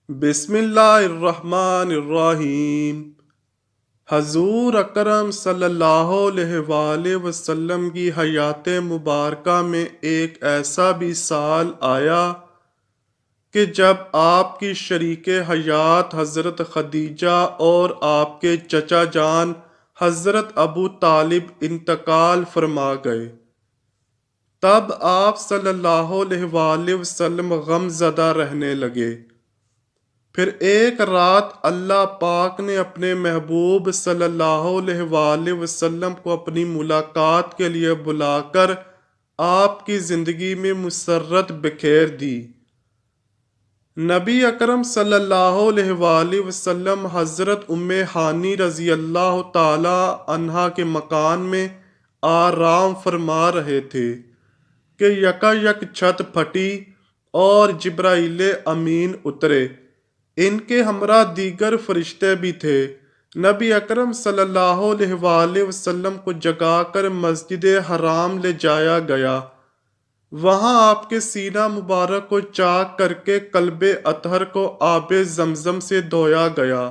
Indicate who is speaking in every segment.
Speaker 1: بسم اللہ الرحمن الرحیم۔ حضور اکرم صلی اللہ علیہ وآلہ وسلم کی حیات مبارکہ میں ایک ایسا بھی سال آیا کہ جب آپ کی شریک حیات حضرت خدیجہ اور آپ کے چچا جان حضرت ابو طالب انتقال فرما گئے۔ تب آپ صلی اللہ علیہ وآلہ وسلم غم زدہ رہنے لگے۔ پھر ایک رات اللہ پاک نے اپنے محبوب صلی اللہ علیہ وآلہ وسلم کو اپنی ملاقات کے لیے بلا کر آپ کی زندگی میں مسرت بکھیر دی۔ نبی اکرم صلی اللہ علیہ وآلہ وسلم حضرت ام ہانی رضی اللہ تعالی عنہا کے مکان میں آرام فرما رہے تھے کہ یکا یک چھت پھٹی اور جبرائیل امین اترے۔ ان کے ہمراہ دیگر فرشتے بھی تھے۔ نبی اکرم صلی اللہ علیہ وآلہ وسلم کو جگا کر مسجد حرام لے جایا گیا۔ وہاں آپ کے سینہ مبارک کو چاک کر کے قلب اطہر کو آب زمزم سے دھویا گیا۔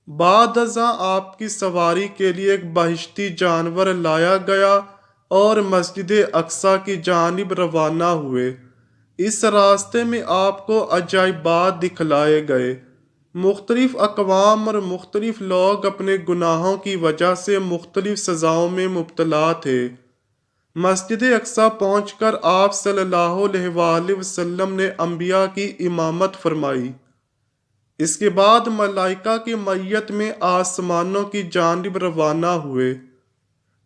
Speaker 1: بعد ازاں آپ کی سواری کے لیے ایک بہشتی جانور لایا گیا اور مسجد اقصی کی جانب روانہ ہوئے۔ اس راستے میں آپ کو عجائبات دکھلائے گئے۔ مختلف اقوام اور مختلف لوگ اپنے گناہوں کی وجہ سے مختلف سزاؤں میں مبتلا تھے۔ مسجد اقصی پہنچ کر آپ صلی اللہ علیہ وآلہ وسلم نے انبیاء کی امامت فرمائی۔ اس کے بعد ملائکہ کی معیت میں آسمانوں کی جانب روانہ ہوئے۔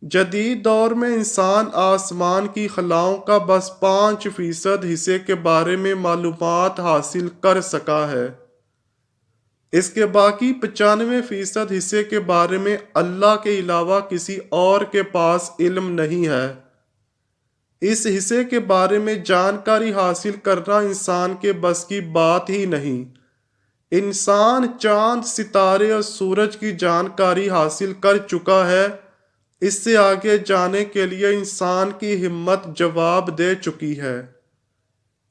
Speaker 1: جدید دور میں انسان آسمان کی خلاؤں کا بس 5% حصے کے بارے میں معلومات حاصل کر سکا ہے۔ اس کے باقی 95% حصے کے بارے میں اللہ کے علاوہ کسی اور کے پاس علم نہیں ہے۔ اس حصے کے بارے میں جانکاری حاصل کرنا انسان کے بس کی بات ہی نہیں۔ انسان چاند، ستارے اور سورج کی جانکاری حاصل کر چکا ہے۔ اس سے آگے جانے کے لیے انسان کی ہمت جواب دے چکی ہے۔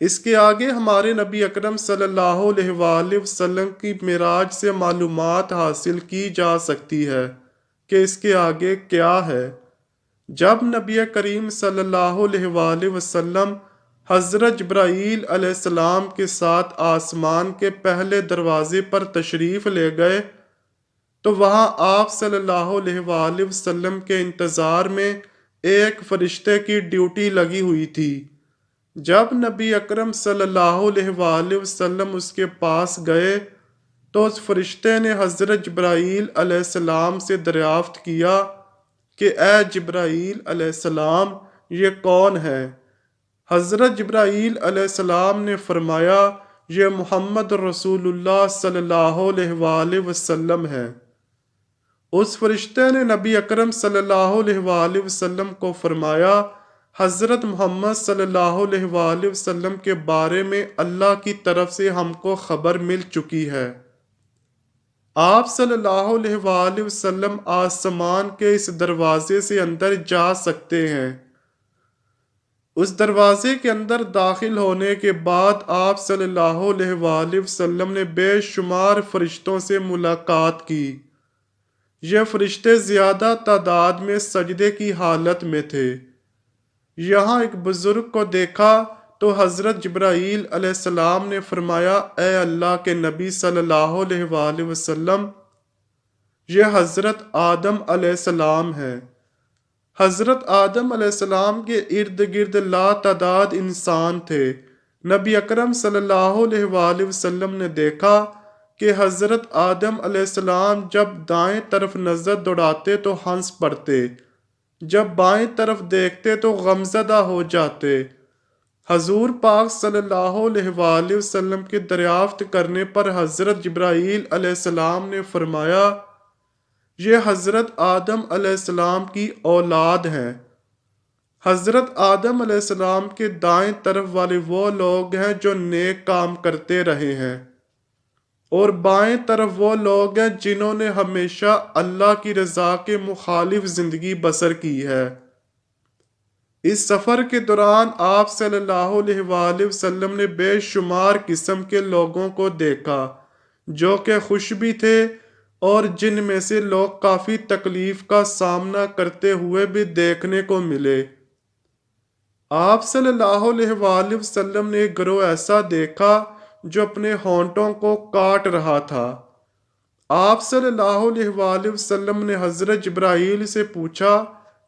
Speaker 1: اس کے آگے ہمارے نبی اکرم صلی اللہ علیہ وآلہ وسلم کی معراج سے معلومات حاصل کی جا سکتی ہے کہ اس کے آگے کیا ہے۔ جب نبی کریم صلی اللہ علیہ وآلہ وسلم حضرت جبرائیل علیہ السلام کے ساتھ آسمان کے پہلے دروازے پر تشریف لے گئے تو وہاں آپ صلی اللہ علیہ وآلہ وسلم کے انتظار میں ایک فرشتے کی ڈیوٹی لگی ہوئی تھی۔ جب نبی اکرم صلی اللہ علیہ وآلہ وسلم اس کے پاس گئے تو اس فرشتے نے حضرت جبرائیل علیہ السلام سے دریافت کیا کہ اے جبرائیل علیہ السلام، یہ کون ہے؟ حضرت جبرائیل علیہ السلام نے فرمایا، یہ محمد رسول اللہ صلی اللہ علیہ وآلہ وسلم ہے۔ اس فرشتے نے نبی اکرم صلی اللہ علیہ وآلہ وسلم کو فرمایا، حضرت محمد صلی اللہ علیہ وآلہ وسلم کے بارے میں اللہ کی طرف سے ہم کو خبر مل چکی ہے۔ آپ صلی اللہ علیہ وآلہ وسلم آسمان کے اس دروازے سے اندر جا سکتے ہیں۔ اس دروازے کے اندر داخل ہونے کے بعد آپ صلی اللہ علیہ وآلہ وسلم نے بے شمار فرشتوں سے ملاقات کی۔ یہ فرشتے زیادہ تعداد میں سجدے کی حالت میں تھے۔ یہاں ایک بزرگ کو دیکھا تو حضرت جبرائیل علیہ السلام نے فرمایا، اے اللہ کے نبی صلی اللہ علیہ وآلہ وسلم، یہ حضرت آدم علیہ السلام ہے۔ حضرت آدم علیہ السلام کے ارد گرد لا تعداد انسان تھے۔ نبی اکرم صلی اللہ علیہ وآلہ وسلم نے دیکھا کہ حضرت آدم علیہ السلام جب دائیں طرف نظر دوڑاتے تو ہنس پڑتے، جب بائیں طرف دیکھتے تو غمزدہ ہو جاتے۔ حضور پاک صلی اللہ علیہ وآلہ وسلم کے دریافت کرنے پر حضرت جبرائیل علیہ السلام نے فرمایا، یہ حضرت آدم علیہ السلام کی اولاد ہیں۔ حضرت آدم علیہ السلام کے دائیں طرف والے وہ لوگ ہیں جو نیک کام کرتے رہے ہیں، اور بائیں طرف وہ لوگ ہیں جنہوں نے ہمیشہ اللہ کی رضا کے مخالف زندگی بسر کی ہے۔ اس سفر کے دوران آپ صلی اللہ علیہ وآلہ وسلم نے بے شمار قسم کے لوگوں کو دیکھا جو کہ خوش بھی تھے اور جن میں سے لوگ کافی تکلیف کا سامنا کرتے ہوئے بھی دیکھنے کو ملے۔ آپ صلی اللہ علیہ وآلہ وسلم نے ایک گروہ ایسا دیکھا جو اپنے ہونٹوں کو کاٹ رہا تھا۔ آپ صلی اللہ علیہ وآلہ وسلم نے حضرت جبرائیل سے پوچھا،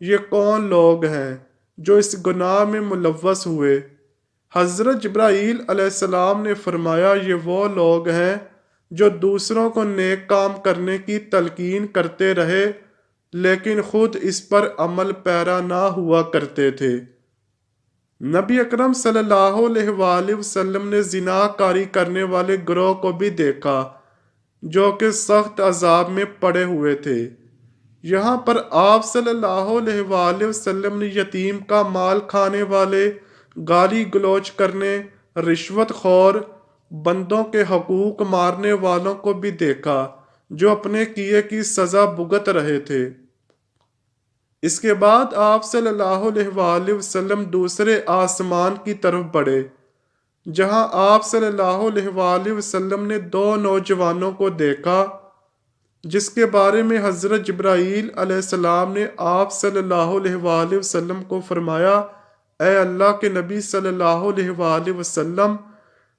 Speaker 1: یہ کون لوگ ہیں جو اس گناہ میں ملوث ہوئے؟ حضرت جبرائیل علیہ السلام نے فرمایا، یہ وہ لوگ ہیں جو دوسروں کو نیک کام کرنے کی تلقین کرتے رہے لیکن خود اس پر عمل پیرا نہ ہوا کرتے تھے۔ نبی اکرم صلی اللہ علیہ وآلہ وسلم نے زنا کاری کرنے والے گروہ کو بھی دیکھا جو کہ سخت عذاب میں پڑے ہوئے تھے۔ یہاں پر آپ صلی اللہ علیہ وآلہ وسلم نے یتیم کا مال کھانے والے، گالی گلوچ کرنے، رشوت خور، بندوں کے حقوق مارنے والوں کو بھی دیکھا جو اپنے کیے کی سزا بھگت رہے تھے۔ اس کے بعد آپ صلی اللہ علیہ وآلہ وسلم دوسرے آسمان کی طرف بڑھے جہاں آپ صلی اللہ علیہ وآلہ وسلم نے دو نوجوانوں کو دیکھا جس کے بارے میں حضرت جبرائیل علیہ السلام نے آپ صلی اللہ علیہ وآلہ وسلم کو فرمایا، اے اللہ کے نبی صلی اللہ علیہ وآلہ وسلم،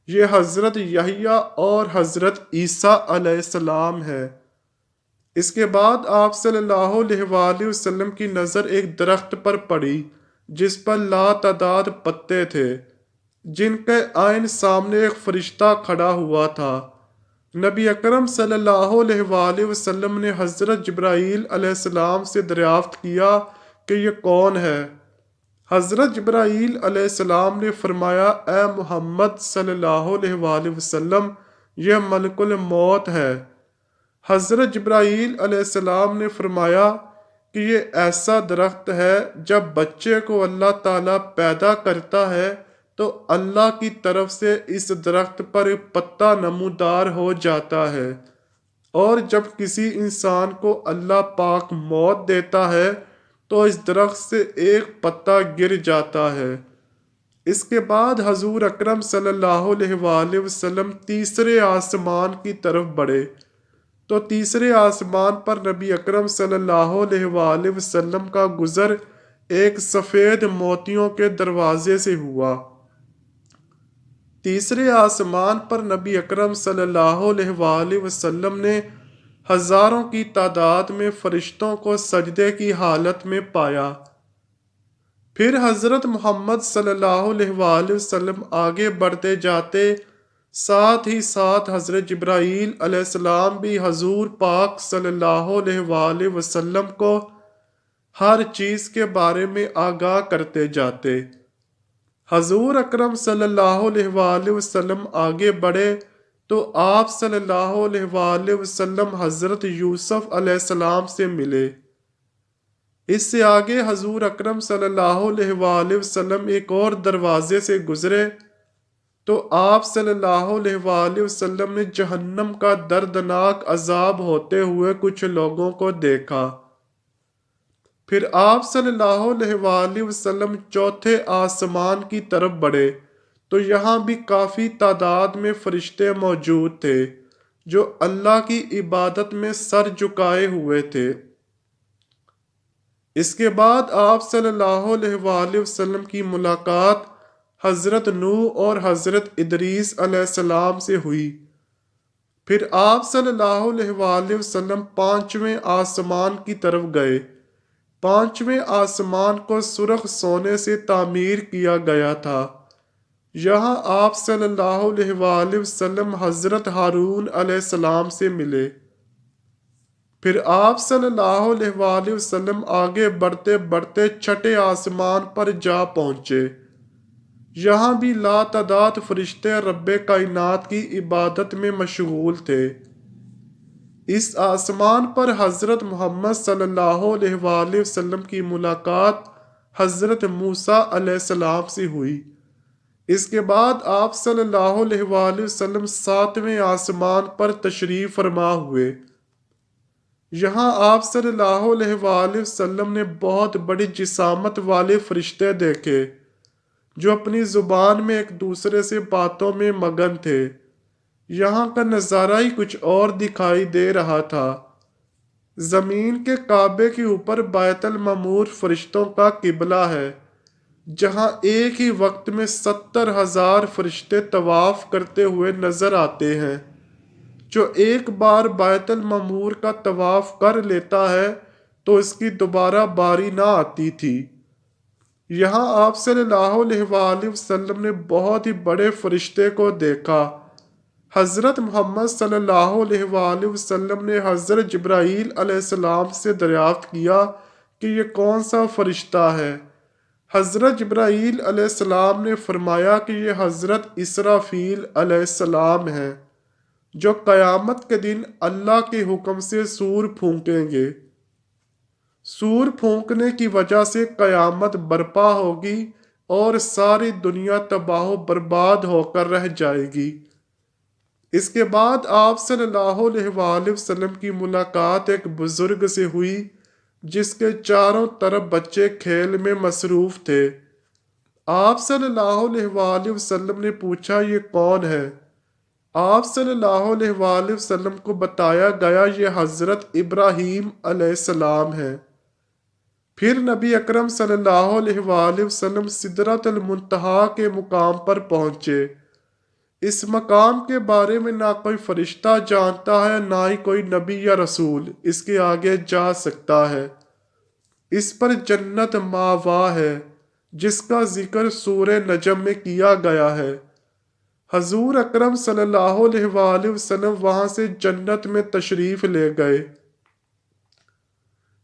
Speaker 1: یہ حضرت یحییٰ اور حضرت عیسیٰ علیہ السلام ہے۔ اس کے بعد آپ صلی اللہ علیہ وآلہ وسلم کی نظر ایک درخت پر پڑی جس پر لاتعداد پتے تھے، جن کے عین سامنے ایک فرشتہ کھڑا ہوا تھا۔ نبی اکرم صلی اللہ علیہ وآلہ وسلم نے حضرت جبرائیل علیہ السلام سے دریافت کیا کہ یہ کون ہے؟ حضرت جبرائیل علیہ السلام نے فرمایا، اے محمد صلی اللہ علیہ وآلہ وسلم، یہ ملک الموت ہے۔ حضرت جبرائیل علیہ السلام نے فرمایا کہ یہ ایسا درخت ہے جب بچے کو اللہ تعالیٰ پیدا کرتا ہے تو اللہ کی طرف سے اس درخت پر پتا نمودار ہو جاتا ہے، اور جب کسی انسان کو اللہ پاک موت دیتا ہے تو اس درخت سے ایک پتا گر جاتا ہے۔ اس کے بعد حضور اکرم صلی اللہ علیہ وآلہ وسلم تیسرے آسمان کی طرف بڑھے تو تیسرے آسمان پر نبی اکرم صلی اللہ علیہ وآلہ وسلم کا گزر ایک سفید موتیوں کے دروازے سے ہوا۔ تیسرے آسمان پر نبی اکرم صلی اللہ علیہ وآلہ وسلم نے ہزاروں کی تعداد میں فرشتوں کو سجدے کی حالت میں پایا۔ پھر حضرت محمد صلی اللہ علیہ وآلہ وسلم آگے بڑھتے جاتے، ساتھ ہی ساتھ حضرت جبرائیل علیہ السلام بھی حضور پاک صلی اللہ علیہ وآلہ وسلم کو ہر چیز کے بارے میں آگاہ کرتے جاتے۔ حضور اکرم صلی اللہ علیہ وآلہ وسلم آگے بڑھے تو آپ صلی اللہ علیہ وآلہ وسلم حضرت یوسف علیہ السلام سے ملے۔ اس سے آگے حضور اکرم صلی اللہ علیہ وآلہ وسلم ایک اور دروازے سے گزرے تو آپ صلی اللہ علیہ وآلہ وسلم نے جہنم کا دردناک عذاب ہوتے ہوئے کچھ لوگوں کو دیکھا۔ پھر آپ صلی اللہ علیہ وآلہ وسلم چوتھے آسمان کی طرف بڑھے تو یہاں بھی کافی تعداد میں فرشتے موجود تھے جو اللہ کی عبادت میں سر جھکائے ہوئے تھے۔ اس کے بعد آپ صلی اللہ علیہ وآلہ وسلم کی ملاقات حضرت نوح اور حضرت ادریس علیہ السلام سے ہوئی۔ پھر آپ صلی اللہ علیہ وآلہ وسلم پانچویں آسمان کی طرف گئے۔ پانچویں آسمان کو سرخ سونے سے تعمیر کیا گیا تھا۔ یہاں آپ صلی اللہ علیہ وآلہ وسلم حضرت ہارون علیہ السلام سے ملے۔ پھر آپ صلی اللہ علیہ وآلہ وسلم آگے بڑھتے بڑھتے چھٹے آسمان پر جا پہنچے۔ یہاں بھی لاتعداد فرشتے رب کائنات کی عبادت میں مشغول تھے۔ اس آسمان پر حضرت محمد صلی اللہ علیہ وآلہ وسلم کی ملاقات حضرت موسیٰ علیہ السلام سے ہوئی۔ اس کے بعد آپ صلی اللہ علیہ وآلہ وسلم ساتویں آسمان پر تشریف فرما ہوئے۔ یہاں آپ صلی اللہ علیہ وآلہ وسلم نے بہت بڑی جسامت والے فرشتے دیکھے جو اپنی زبان میں ایک دوسرے سے باتوں میں مگن تھے۔ یہاں کا نظارہ ہی کچھ اور دکھائی دے رہا تھا۔ زمین کے کعبے کے اوپر بیت المعمور فرشتوں کا قبلہ ہے، جہاں ایک ہی وقت میں 70,000 فرشتے طواف کرتے ہوئے نظر آتے ہیں۔ جو ایک بار بیت المعمور کا طواف کر لیتا ہے تو اس کی دوبارہ باری نہ آتی تھی۔ یہاں آپ صلی اللہ علیہ وآلہ وسلم نے بہت ہی بڑے فرشتے کو دیکھا۔ حضرت محمد صلی اللہ علیہ وآلہ وسلم نے حضرت جبرائیل علیہ السلام سے دریافت کیا کہ یہ کون سا فرشتہ ہے۔ حضرت جبرائیل علیہ السلام نے فرمایا کہ یہ حضرت اسرافیل علیہ السلام ہیں، جو قیامت کے دن اللہ کے حکم سے سور پھونکیں گے۔ سور پھونکنے کی وجہ سے قیامت برپا ہوگی اور ساری دنیا تباہ و برباد ہو کر رہ جائے گی۔ اس کے بعد آپ صلی اللہ علیہ وآلہ وسلم کی ملاقات ایک بزرگ سے ہوئی جس کے چاروں طرف بچے کھیل میں مصروف تھے۔ آپ صلی اللہ علیہ وآلہ وسلم نے پوچھا یہ کون ہے؟ آپ صلی اللہ علیہ وآلہ وسلم کو بتایا گیا یہ حضرت ابراہیم علیہ السلام ہے۔ پھر نبی اکرم صلی اللہ علیہ وآلہ وسلم سدرۃ المنتہا کے مقام پر پہنچے۔ اس مقام کے بارے میں نہ کوئی فرشتہ جانتا ہے، نہ ہی کوئی نبی یا رسول اس کے آگے جا سکتا ہے۔ اس پر جنت ماوا ہے جس کا ذکر سورہ نجم میں کیا گیا ہے۔ حضور اکرم صلی اللہ علیہ وآلہ وسلم وہاں سے جنت میں تشریف لے گئے۔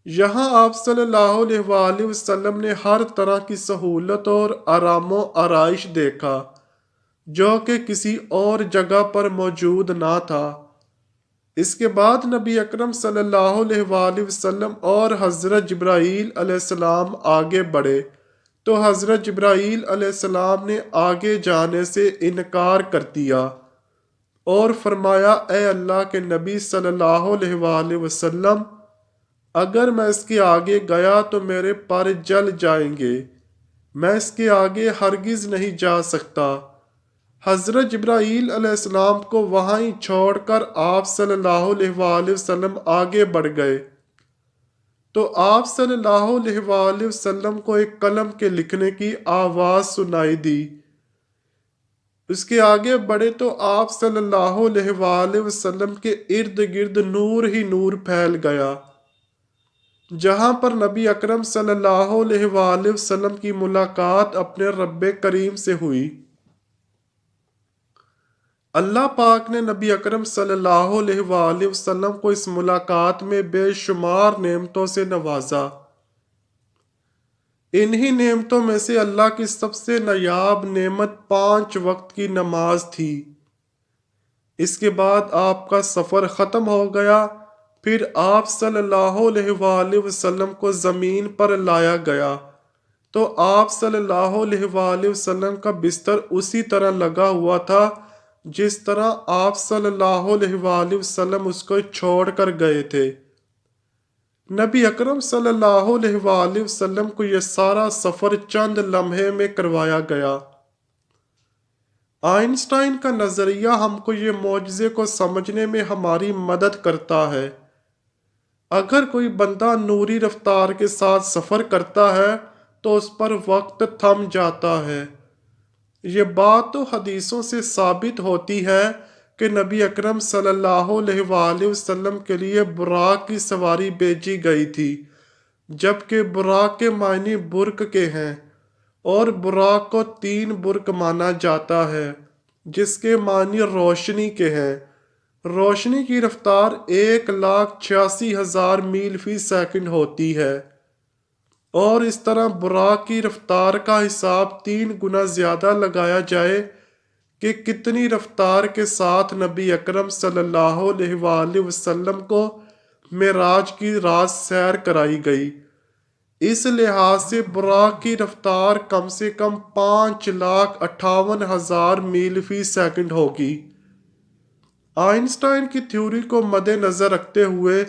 Speaker 1: یہاں آپ صلی اللہ علیہ وآلہ وسلم نے ہر طرح کی سہولت اور آرام و آرائش دیکھا جو کہ کسی اور جگہ پر موجود نہ تھا۔ اس کے بعد نبی اکرم صلی اللہ علیہ وآلہ وسلم اور حضرت جبرائیل علیہ السلام آگے بڑھے تو حضرت جبرائیل علیہ السلام نے آگے جانے سے انکار کر دیا اور فرمایا اے اللہ کے نبی صلی اللہ علیہ وآلہ وسلم، اگر میں اس کے آگے گیا تو میرے پر جل جائیں گے، میں اس کے آگے ہرگز نہیں جا سکتا۔ حضرت جبرائیل علیہ السلام کو وہاں ہی چھوڑ کر آپ صلی اللہ علیہ وآلہ وسلم آگے بڑھ گئے تو آپ صلی اللہ علیہ وآلہ وسلم کو ایک قلم کے لکھنے کی آواز سنائی دی۔ اس کے آگے بڑھے تو آپ صلی اللہ علیہ وآلہ وسلم کے ارد گرد نور ہی نور پھیل گیا۔ جہاں پر نبی اکرم صلی اللہ علیہ وآلہ وسلم کی ملاقات اپنے رب کریم سے ہوئی۔ اللہ پاک نے نبی اکرم صلی اللہ علیہ وآلہ وسلم کو اس ملاقات میں بے شمار نعمتوں سے نوازا۔ انہی نعمتوں میں سے اللہ کی سب سے نایاب نعمت 5 وقت کی نماز تھی۔ اس کے بعد آپ کا سفر ختم ہو گیا، پھر آپ صلی اللہ علیہ وآلہ وسلم کو زمین پر لایا گیا تو آپ صلی اللہ علیہ وآلہ وسلم کا بستر اسی طرح لگا ہوا تھا جس طرح آپ صلی اللہ علیہ وآلہ وسلم اس کو چھوڑ کر گئے تھے۔ نبی اکرم صلی اللہ علیہ وآلہ وسلم کو یہ سارا سفر چند لمحے میں کروایا گیا۔ آئنسٹائن کا نظریہ ہم کو یہ معجزے کو سمجھنے میں ہماری مدد کرتا ہے۔ اگر کوئی بندہ نوری رفتار کے ساتھ سفر کرتا ہے تو اس پر وقت تھم جاتا ہے۔ یہ بات تو حدیثوں سے ثابت ہوتی ہے کہ نبی اکرم صلی اللہ علیہ وآلہ وسلم کے لیے براق کی سواری بھیجی گئی تھی، جبکہ براق کے معنی برق کے ہیں اور براق کو 3 برق مانا جاتا ہے جس کے معنی روشنی کے ہیں۔ روشنی کی رفتار 1,86,000 میل فی سیکنڈ ہوتی ہے، اور اس طرح براق کی رفتار کا حساب 3 گنا زیادہ لگایا جائے کہ کتنی رفتار کے ساتھ نبی اکرم صلی اللہ علیہ وآلہ وسلم کو معراج کی رات سیر کرائی گئی۔ اس لحاظ سے براق کی رفتار کم سے کم 5,58,000 میل فی سیکنڈ ہوگی۔ آئنسٹائن کی تھیوری کو مد نظر رکھتے ہوئے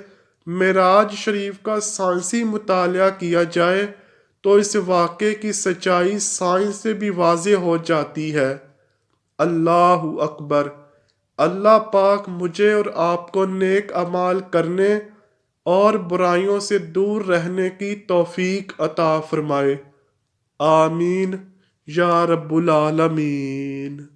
Speaker 1: معراج شریف کا سائنسی مطالعہ کیا جائے تو اس واقعے کی سچائی سائنس سے بھی واضح ہو جاتی ہے۔ اللہ اکبر۔ اللہ پاک مجھے اور آپ کو نیک اعمال کرنے اور برائیوں سے دور رہنے کی توفیق عطا فرمائے۔ آمین یا رب العالمین۔